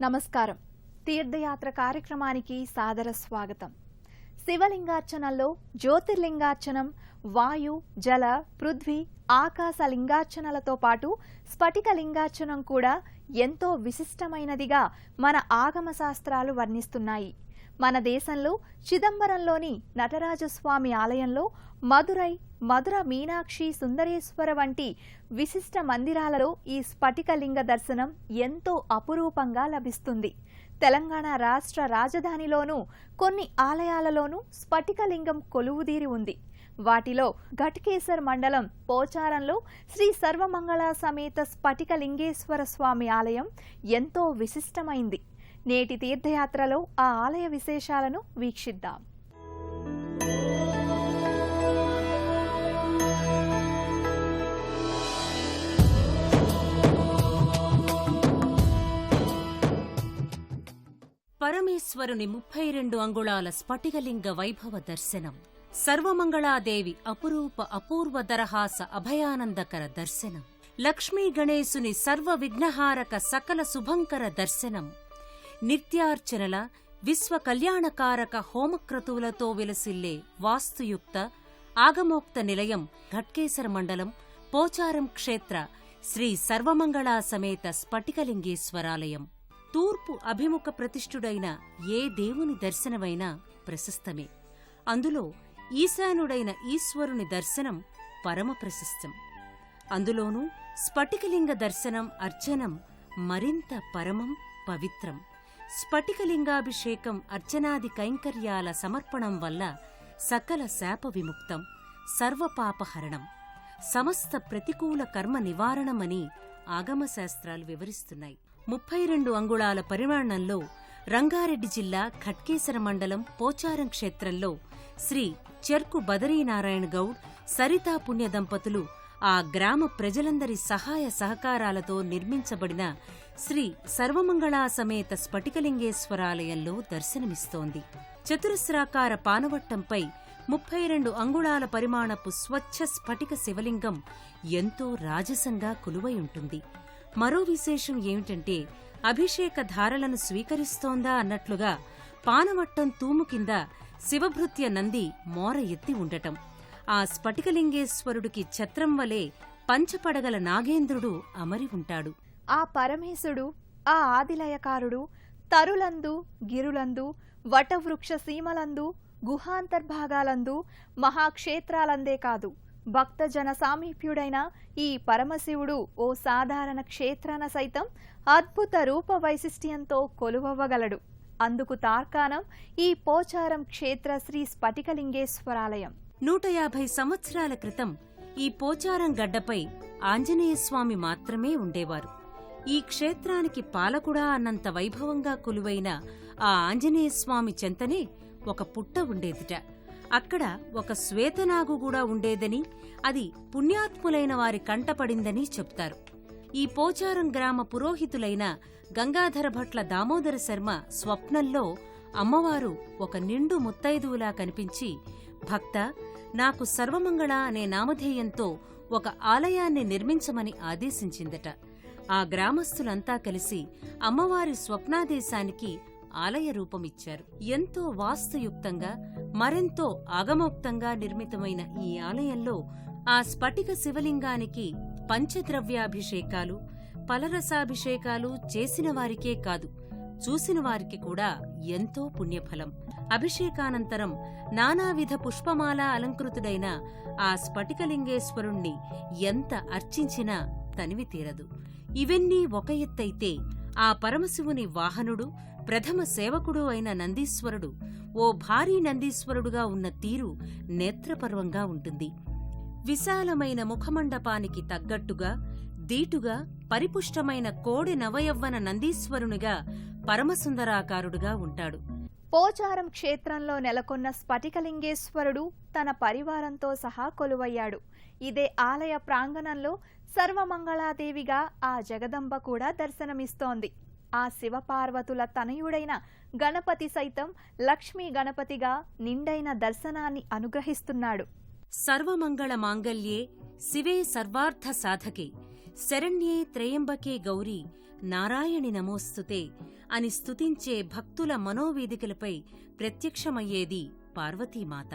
నమస్కారం. తీర్థయాత్ర కార్యక్రమానికి సాదర స్వాగతం. శివలింగార్చనల్లో జ్యోతిర్లింగార్చనం, వాయు, జల, పృథ్వీ, ఆకాశ లింగార్చనలతో పాటు స్ఫటిక లింగార్చనం కూడా ఎంతో విశిష్టమైనదిగా మన ఆగమ శాస్త్రాలు వర్ణిస్తున్నాయి. మన దేశంలో చిదంబరంలోని నటరాజస్వామి ఆలయంలో, మధుర మీనాక్షి సుందరేశ్వర వంటి విశిష్ట మందిరాలలో ఈ స్ఫటిక లింగ దర్శనం ఎంతో అపురూపంగా లభిస్తుంది. తెలంగాణ రాష్ట్ర రాజధానిలోనూ కొన్ని ఆలయాలలోనూ స్ఫటికలింగం కొలువుదీరి ఉంది. వాటిలో ఘట్కేసర్ మండలం పోచారంలో శ్రీ సర్వమంగళ సమేత స్ఫటికలింగేశ్వర స్వామి ఆలయం ఎంతో విశిష్టమైంది. నేటి తీర్థయాత్రలో ఆ ఆలయ విశేషాలను వీక్షిద్దాం. పరమేశ్వరుని 32 అంగుళాల స్ఫటికలింగ వైభవ దర్శనం, సర్వమంగళాదేవి అపూర్వ దరహాస అభయానందకర దర్శనం, లక్ష్మీ గణేశుని సర్వ విఘ్నహారక సకల శుభంకర దర్శనం, నిత్యార్చనల విశ్వ కళ్యాణకారక హోమక్రతువులతో విలసిల్లే వాస్తుయుక్త ఆగమోక్త నిలయం ఘట్కేసర మండలం పోచారం క్షేత్ర శ్రీ సర్వమంగళా సమేత స్ఫటికలింగేశ్వరాలయం. తూర్పు అభిముఖ ప్రతిష్ఠుడైన ఏ దేవుని దర్శనమైనా ప్రశస్తమే. అందులో ఈశానుడైన ఈశ్వరుని దర్శనం పరమ ప్రశస్తం. అందులోనూ స్ఫటికలింగ దర్శనం అర్చనం మరింత పరమం పవిత్రం. స్ఫటికలింగాభిషేకం అర్చనాది కైంకర్యాల సమర్పణం వల్ల సకల శాప విముక్తం, సర్వపాపహరణం, సమస్త ప్రతికూల కర్మ నివారణమని ఆగమశాస్త్రాలు వివరిస్తున్నాయి. 32 అంగుళాల పరిమాణంలో రంగారెడ్డి జిల్లా ఘట్కేసర మండలం పోచారం క్షేత్రంలో శ్రీ చెర్కు బదరీనారాయణ గౌడ్, సరితా పుణ్య దంపతులు ఆ గ్రామ ప్రజలందరి సహాయ సహకారాలతో నిర్మించబడిన శ్రీ సర్వమంగళా సమేత స్ఫటికలింగేశ్వరాలయంలో దర్శనమిస్తోంది. చతురస్రాకార పానవట్టంపై 32 అంగుళాల పరిమాణపు స్వచ్ఛ స్ఫటిక శివలింగం ఎంతో రాజసంగా కొలువై ఉంటుంది. మరో విశేషం ఏమిటంటే, అభిషేక ధారలను స్వీకరిస్తోందా అన్నట్లుగా పానవట్టం తూము కింద శివభృత్య నంది మోర ఎత్తి ఉండటం. ఆ స్ఫటికలింగేశ్వరుడికి ఛత్రం వలె పంచపడగల నాగేంద్రుడు అమరి ఉంటాడు. ఆ పరమేశుడు, ఆ ఆదిలయకారుడు తరులందు, గిరులందు, వటవృక్ష సీమలందు, గుహాంతర్భాగాలందు, మహాక్షేత్రాలందే కాదు, భక్తజన సామీప్యుడైన ఈ పరమశివుడు ఓ సాధారణ క్షేత్రాన సైతం అద్భుత రూప వైశిష్ట్యంతో కొలువవ్వగలడు. అందుకు తార్కాణం ఈ పోచారం క్షేత్ర శ్రీ స్ఫటికలింగేశ్వరాలయం. 150 సంవత్సరాల క్రితం ఈ పోచారం గడ్డపై ఆంజనేయస్వామి మాత్రమే ఉండేవారు. ఈ క్షేత్రానికి పాలకుడా అన్నంత వైభవంగా కొలువైన ఆ ఆంజనేయస్వామి చెంతనే ఒక పుట్ట ఉండేదిట. అక్కడ ఒక శ్వేతనాగు కూడా ఉండేదని, అది పుణ్యాత్ములైన వారి కంటపడిందని చెప్తారు. ఈ పోచారం గ్రామ పురోహితులైన గంగాధర భట్ల దామోదర శర్మ స్వప్నంలో అమ్మవారు ఒక నిండు ముత్తైదువులా కనిపించి, భక్త, నాకు సర్వమంగళ అనే నామధేయంతో ఒక ఆలయాన్ని నిర్మించమని ఆదేశించిందట. ఆ గ్రామస్తులంతా కలిసి అమ్మవారి స్వప్నాదేశానికి ఆలయ రూపమిచ్చారు. ఎంతో వాస్తుయుక్తంగా, మరెంతో ఆగమోక్తంగా నిర్మితమైన ఈ ఆలయంలో ఆ స్ఫటిక శివలింగానికి పంచద్రవ్యాభిషేకాలు, ఫలరసాభిషేకాలు చేసిన వారికే కాదు, చూసిన వారికి కూడా ఎంతో పుణ్యఫలం. అభిషేకానంతరం నానావిధ పుష్పమాల అలంకృతుడైన ఆ స్ఫటికలింగేశ్వరుణ్ణి ఎంత అర్చించినా తనివి తీరదు. ఇవన్నీ ఒక ఎత్తైతే, ఆ పరమశివుని వాహనుడు, ప్రథమ సేవకుడు అయిన నందీశ్వరుడు ఓ భారీ నందీశ్వరుడుగా ఉన్న తీరు నేత్రపర్వంగా ఉంటుంది. విశాలమైన ముఖమండపానికి తగ్గట్టుగా, దీటుగా, పరిపుష్టమైన కోడి నవయవ్వన నందీశ్వరునిగా పరమసుందరాకారుడుగా ఉంటాడు. పోచారం క్షేత్రంలో నెలకొన్న స్ఫటికలింగేశ్వరుడు తన పరివారంతో సహా కొలువయ్యాడు. ఇదే ఆలయ ప్రాంగణంలో సర్వమంగళాదేవిగా ఆ జగదంబ కూడా దర్శనమిస్తోంది. ఆ శివపార్వతుల తనయుడైన గణపతి సైతం లక్ష్మీ గణపతిగా నిండైన దర్శనాన్ని అనుగ్రహిస్తున్నాడు. సర్వమంగళ మాంగళ్యే శివే సర్వార్థ సాధకే శరణ్యే త్రయంబకే గౌరీ నారాయణి నమోస్తుతే అని స్తుతించే భక్తుల మనోవేదికలపై ప్రత్యక్షమయ్యేది పార్వతీమాత.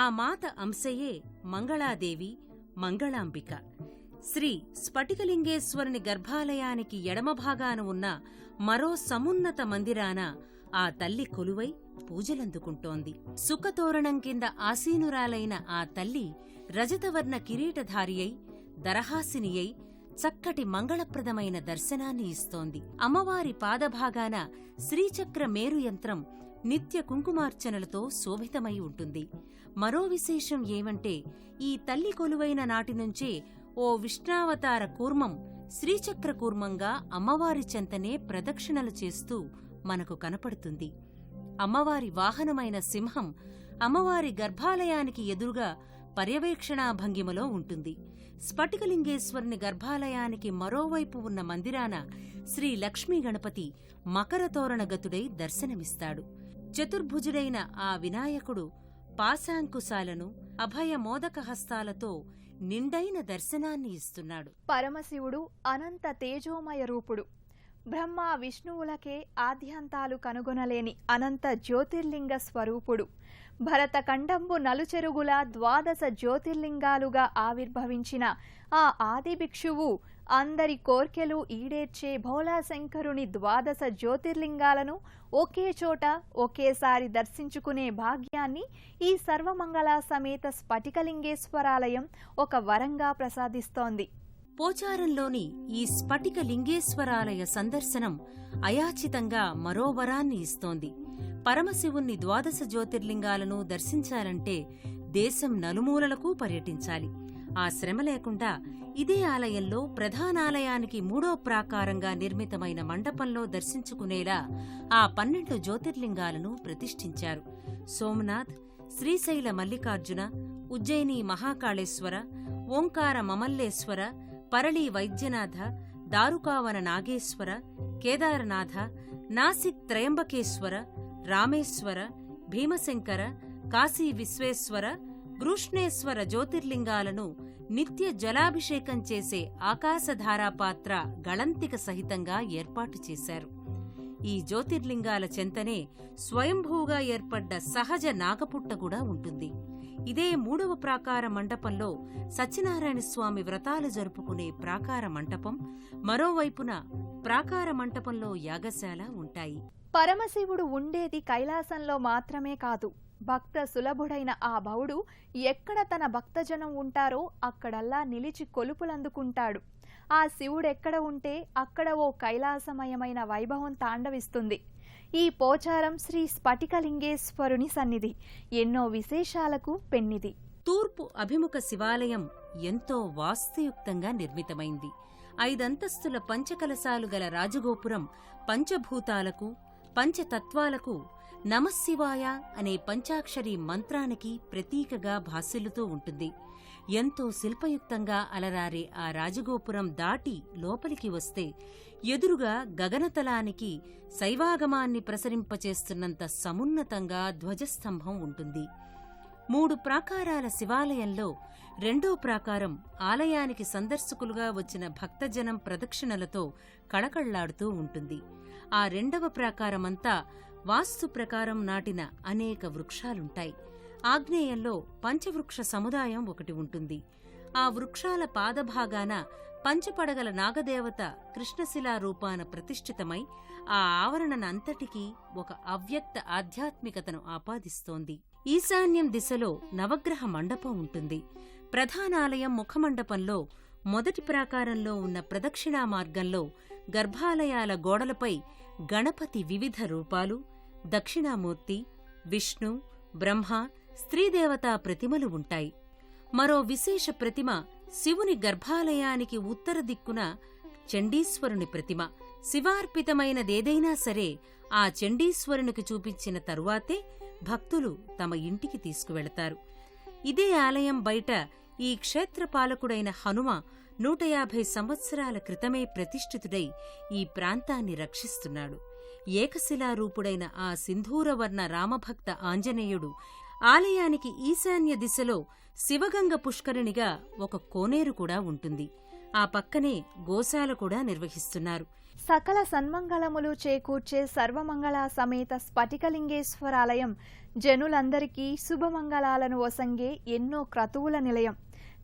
ఆ మాత అంశయే మంగళాదేవి, మంగళాంబిక. శ్రీ స్ఫటికలింగేశ్వరుని గర్భాలయానికి ఎడమభాగాన ఉన్న మరో సమున్నత మందిరాన ఆ తల్లి కొలువై పూజలందుకుంటోంది. సుఖతోరణం కింద ఆసీనురాలైన ఆ తల్లి రజతవర్ణ కిరీటధారి అయి దరహాసిని అయి చక్కటి మంగళప్రదమైన దర్శనాన్ని ఇస్తోంది. అమ్మవారి పాదభాగాన శ్రీచక్ర మేరు యంత్రం నిత్య కుంకుమార్చనలతో శోభితమై ఉంటుంది. మరో విశేషం ఏమంటే, ఈ తల్లి కొలువైన నాటినుంచే ఓ విష్ణావతార కూర్మం శ్రీచక్ర కూర్మంగా అమ్మవారి చెంతనే ప్రదక్షిణలు చేస్తూ మనకు కనపడుతుంది. అమ్మవారి వాహనమైన సింహం అమ్మవారి గర్భాలయానికి ఎదురుగా పర్యవేక్షణా భంగిమలో ఉంటుంది. స్ఫటికలింగేశ్వరుని గర్భాలయానికి మరోవైపు ఉన్న మందిరాన శ్రీ లక్ష్మీ గణపతి మకరతోరణగతుడై దర్శనమిస్తాడు. చతుర్భుజుడైన ఆ వినాయకుడు పాశాంకుశాలను అభయమోదక హస్తాలతో నిండైన దర్శనాన్ని ఇస్తున్నాడు. పరమశివుడు అనంత తేజోమయ రూపుడు. బ్రహ్మ విష్ణువులకే ఆద్యంతాలు కనుగొనలేని అనంత జ్యోతిర్లింగ స్వరూపుడు. భరతఖండంబు నలుచెరుగుల 12 జ్యోతిర్లింగాలుగా ఆవిర్భవించిన ఆ ఆదిభిక్షువు అందరి కోర్కెలు ఈడేర్చే భోళాశంకరుని 12 జ్యోతిర్లింగాలను ఒకే చోట ఒకేసారి దర్శించుకునే భాగ్యాన్ని ఈ సర్వమంగళ సమేత స్ఫటికలింగేశ్వరాలయం ఒక వరంగా ప్రసాదిస్తోంది. పోచారంలోని ఈ స్ఫటికలింగేశ్వరాలయ సందర్శనం అయాచితంగా మరో వరాన్ని ఇస్తోంది. పరమశివుణ్ణి 12 జ్యోతిర్లింగాలను దర్శించాలంటే దేశం నలుమూలలకు పర్యటించాలి. ఆ శ్రమ లేకుండా ఇదే ఆలయంలో ప్రధానాలయానికి 3వ ప్రాకారంగా నిర్మితమైన మండపంలో దర్శించుకునేలా ఆ 12 జ్యోతిర్లింగాలను ప్రతిష్ఠించారు. సోమనాథ్, శ్రీశైల మల్లికార్జున, ఉజ్జయిని మహాకాళేశ్వర, ఓంకార మమల్లేశ్వర, పరళీ వైద్యనాథ, దారుకావన నాగేశ్వర, కేదారనాథ, నాసిక్ త్రయంబకేశ్వర, రామేశ్వర, భీమశంకర, కాశీ విశ్వేశ్వర, గృష్ణేశ్వర జ్యోతిర్లింగాలను నిత్య జలాభిషేకం చేసే ఆకాశధారాపాత్ర గళంతిక సహితంగా ఏర్పాటు చేశారు. ఈ జ్యోతిర్లింగాల చెంతనే స్వయంభూగా ఏర్పడ్డ సహజ నాగపుట్ట కూడా ఉంటుంది. ఇదే 3వ ప్రాకార మండపంలో సత్యనారాయణస్వామి వ్రతాలు జరుపుకునే ప్రాకార మంటపం, మరోవైపున ప్రాకార మంటపంలో యాగశాల ఉంటాయి. పరమశివుడు ఉండేది కైలాసంలో మాత్రమే కాదు, భక్త సులభుడైన ఆ భవుడు ఎక్కడ తన భక్తజనం ఉంటారో అక్కడల్లా నిలిచి కొలుపులందుకుంటాడు. ఆ శివుడెక్కడ ఉంటే అక్కడ ఓ కైలాసమయమైన వైభవం తాండవిస్తుంది. ఈ పోచారం శ్రీ స్ఫటికలింగేశ్వరుని సన్నిధి ఎన్నో విశేషాలకు పెన్నిది. తూర్పు అభిముఖ శివాలయం ఎంతో వాస్తుయుక్తంగా నిర్మితమైంది. 5 అంతస్తుల పంచకలశాలు గల రాజగోపురం పంచభూతాలకు, పంచతత్వాలకు, నమశివాయ అనే పంచాక్షరీ మంత్రానికి ప్రతీకగా భాసిల్లుతూ ఉంటుంది. ఎంతో శిల్పయుక్తంగా అలరారే ఆ రాజగోపురం దాటి లోపలికి వస్తే ఎదురుగా గగనతలానికి శైవాగమాన్ని ప్రసరింపచేస్తున్నంత సమున్నతంగా ధ్వజస్తంభం ఉంటుంది. 3 ప్రాకారాల శివాలయంలో 2వ ప్రాకారం ఆలయానికి సందర్శకులుగా వచ్చిన భక్తజనం ప్రదక్షిణలతో కళకళ్లాడుతూ ఉంటుంది. ఆ 2వ ప్రాకారమంతా వాస్తు ప్రకారం నాటిన అనేక వృక్షాలుంటాయి. ఆగ్నేయంలో పంచవృక్ష సముదాయం ఒకటి ఉంటుంది. ఆ వృక్షాల పాదభాగాన పంచపడగల నాగదేవత కృష్ణశిలా రూపాన ప్రతిష్ఠితమై ఆ ఆవరణనంతటికీ ఒక అవ్యక్త ఆధ్యాత్మికతను ఆపాదిస్తోంది. ఈశాన్యం దిశలో నవగ్రహ మండపం ఉంటుంది. ప్రధానాలయం ముఖమండపంలో మొదటి ప్రాకారంలో ఉన్న ప్రదక్షిణా మార్గంలో గర్భాలయాల గోడలపై గణపతి వివిధ రూపాలు, దక్షిణామూర్తి, విష్ణు, బ్రహ్మ, స్త్రీదేవతా ప్రతిమలు ఉంటాయి. మరో విశేష ప్రతిమ శివుని గర్భాలయానికి ఉత్తర దిక్కున చండీశ్వరుని ప్రతిమ. శివార్పితమైనదేదైనా సరే ఆ చండీశ్వరునికి చూపించిన తరువాతే భక్తులు తమ ఇంటికి తీసుకువెళతారు. ఇదే ఆలయం బయట ఈ క్షేత్రపాలకుడైన హనుమ 150 సంవత్సరాల క్రితమే ప్రతిష్ఠితుడై ఈ ప్రాంతాన్ని రక్షిస్తున్నాడు. ఏకశిలారూపుడైన ఆ సింధూరవర్ణ రామభక్త ఆంజనేయుడు ఆలయానికి ఈశాన్య దిశలో శివగంగ పుష్కరిణిగా ఒక కోనేరు కూడా ఉంటుంది. ఆ పక్కనే గోశాల కూడా నిర్వహిస్తున్నారు. సకల సన్మంగళములు చేకూర్చే సర్వమంగళ సమేత స్ఫటికలింగేశ్వరాలయం జనులందరికీ శుభమంగళాలను ఒసంగే ఎన్నో క్రతువుల నిలయం.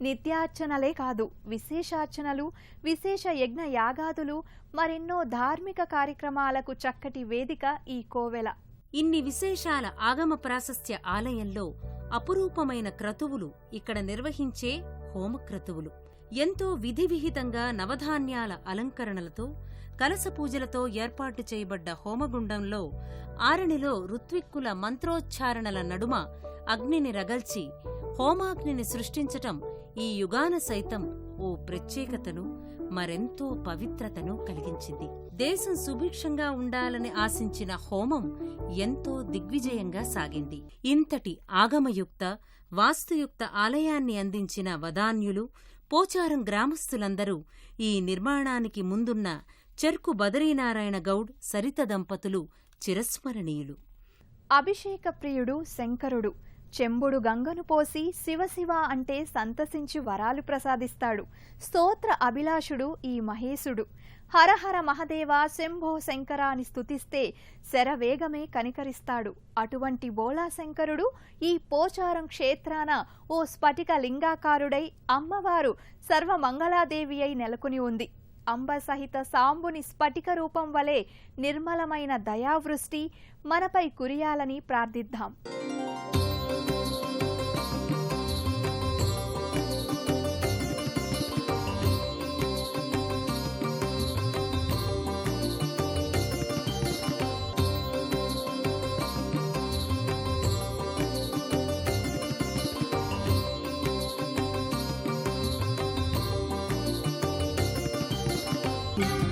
నిత్యార్చనలే కాదు, విశేషార్చనలు, విశేష యజ్ఞ యాగాదులు, మరెన్నో ధార్మిక కార్యక్రమాలకు చక్కటి వేదిక ఈ కోవెల. ఇన్ని విశేషాల ఆగమ ప్రాశస్త్య ఆలయంలో అపురూపమైన క్రతువులు ఇక్కడ నిర్వహించే హోమక్రతువులు. ఎంతో విధివిహితంగా నవధాన్యాల అలంకరణలతో, కలస పూజలతో ఏర్పాటు చేయబడ్డ హోమగుండంలో ఆరణిలో ఋత్విక్కుల మంత్రోచ్చారణల నడుమ అగ్నిని రగల్చి హోమాగ్నిని సృష్టించటం ఈ యుగాన సైతం ఓ ప్రత్యేకతను, మరెంతో పవిత్రతను కలిగించింది. దేశం సుభిక్షంగా ఉండాలని ఆశించిన హోమం ఎంతో దిగ్విజయంగా సాగింది. ఇంతటి ఆగమయుక్త, వాస్తుయుక్త ఆలయాన్ని అందించిన వదాన్యులు, పోచారం గ్రామస్థులందరూ ఈ నిర్మాణానికి ముందున్న చెర్కు బదరీనారాయణ గౌడ్, సరిత దంపతులు చిరస్మరణీయులు. అభిషేక ప్రియుడు శంకరుడు. చెంబుడు గంగను పోసి శివశివ అంటే సంతసించి వరాలు ప్రసాదిస్తాడు. స్తోత్ర అభిలాషుడు ఈ మహేశుడు. హరహర మహదేవ శంభో శంకర అని స్తుతిస్తే శరవేగమే కనికరిస్తాడు. అటువంటి బోళాశంకరుడు ఈ పోచారం క్షేత్రాన ఓ స్ఫటిక లింగాకారుడై అమ్మవారు సర్వమంగళాదేవి అయి నెలకొని ఉంది. అంబ సహిత సాంబుని స్ఫటిక రూపం వలె నిర్మలమైన దయావృష్టి మనపై కురియాలని ప్రార్థిద్దాం. Thank you.